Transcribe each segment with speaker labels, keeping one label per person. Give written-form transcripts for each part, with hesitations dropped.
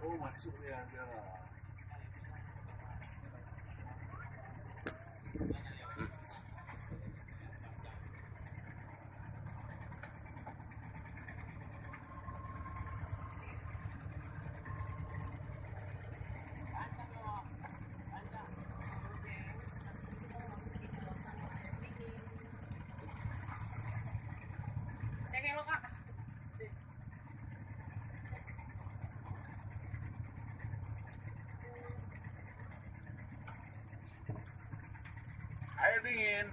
Speaker 1: Oh, masuk ya dia.
Speaker 2: Saya hello Kak.
Speaker 1: Air dingin.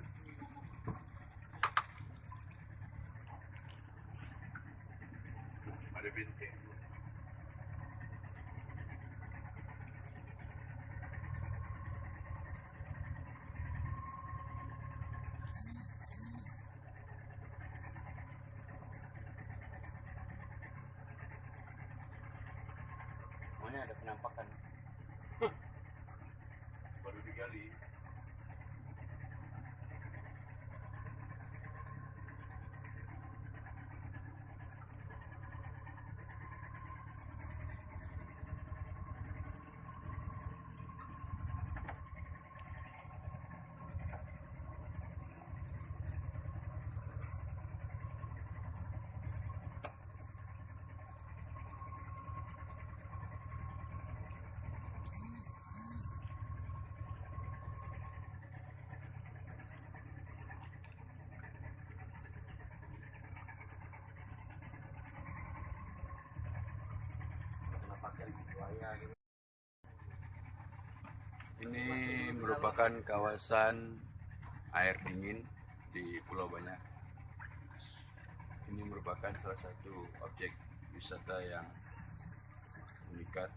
Speaker 1: Ada bintik.
Speaker 3: Mana ada penampakan?
Speaker 1: Baru digali.
Speaker 3: Penampakan buaya gitu. Ini merupakan kawasan air dingin di Pulau Banyak. Ini merupakan salah satu objek wisata yang unikat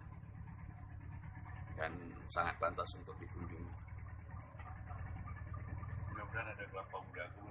Speaker 3: dan sangat pantas untuk dikunjungi.
Speaker 1: Mudah-mudahan ada kelapa muda aku.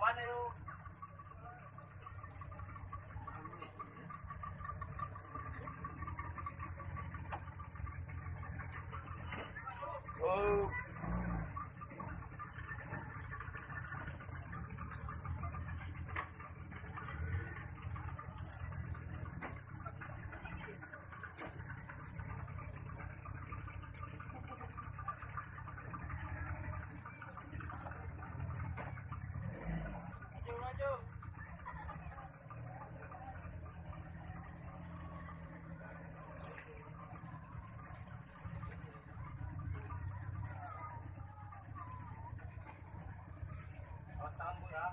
Speaker 2: Mana yuk?
Speaker 1: Oh.
Speaker 2: Awas tambun ya.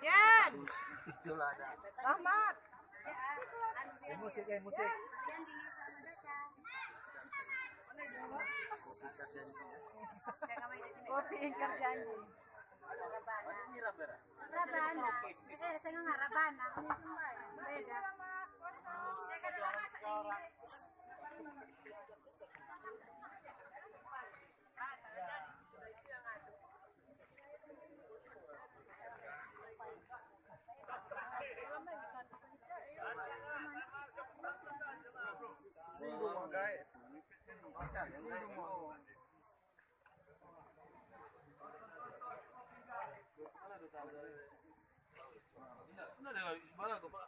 Speaker 4: Yan,
Speaker 1: Itulah ada.
Speaker 4: Ahmad.
Speaker 1: Musik.
Speaker 4: Kopi ingkar janji. Rabana. Saya nggak rabana. Beda.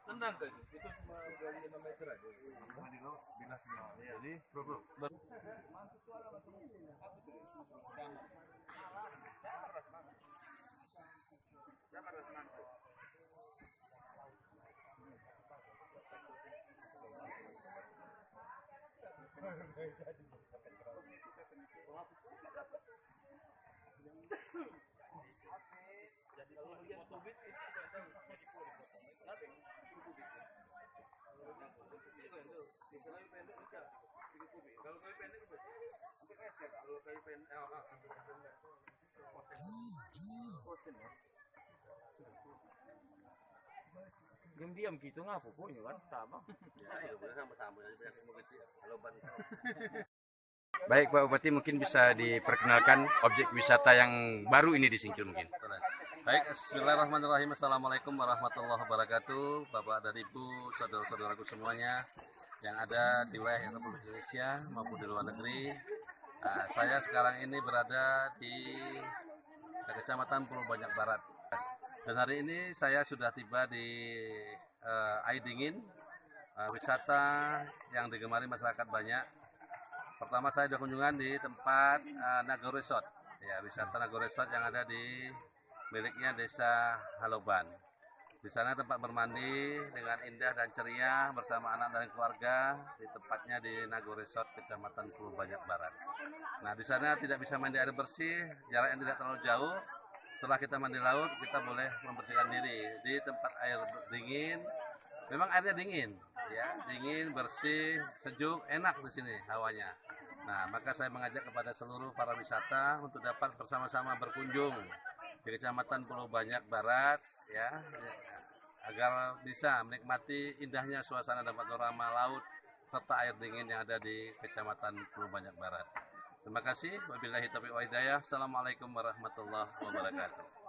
Speaker 5: Tendang guys, itu cuma dari 6 meter aja. Jadi, diam-diam gitu ngapa pokoknya kan sama.
Speaker 3: Baik Pak Bupati, mungkin bisa diperkenalkan objek wisata yang baru ini di Singkil mungkin.
Speaker 6: Baik, bismillahirrahmanirrahim. Assalamualaikum warahmatullahi wabarakatuh. Bapak dan Ibu, saudara-saudaraku semuanya yang ada di wilayah Republik Indonesia maupun di luar negeri. Saya sekarang ini berada di Kecamatan Pulau Banyak Barat. Dan hari ini saya sudah tiba di Air Dingin, wisata yang digemari masyarakat banyak. Pertama saya ada kunjungan di tempat Nago Resort, ya, wisata Nago Resort yang ada di miliknya Desa Haloban. Di sana tempat bermandi dengan indah dan ceria bersama anak dan keluarga di tempatnya di Nago Resort, Kecamatan Pulau Banyak Barat. Nah, di sana tidak bisa mandi air bersih, jarak yang tidak terlalu jauh. Setelah kita mandi laut, kita boleh membersihkan diri di tempat air dingin. Memang airnya dingin, ya, dingin, bersih, sejuk, enak di sini hawanya. Nah, maka saya mengajak kepada seluruh para wisata untuk dapat bersama-sama berkunjung di Kecamatan Pulau Banyak Barat, ya, agar bisa menikmati indahnya suasana dan panorama laut serta air dingin yang ada di Kecamatan Pulau Banyak Barat. Terima kasih. Wabillahi taufiq wal hidayah. Assalamualaikum warahmatullahi wabarakatuh.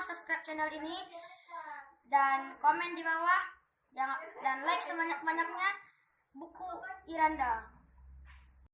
Speaker 7: Subscribe channel ini dan komen di bawah, dan like sebanyak-banyaknya buku Iranda.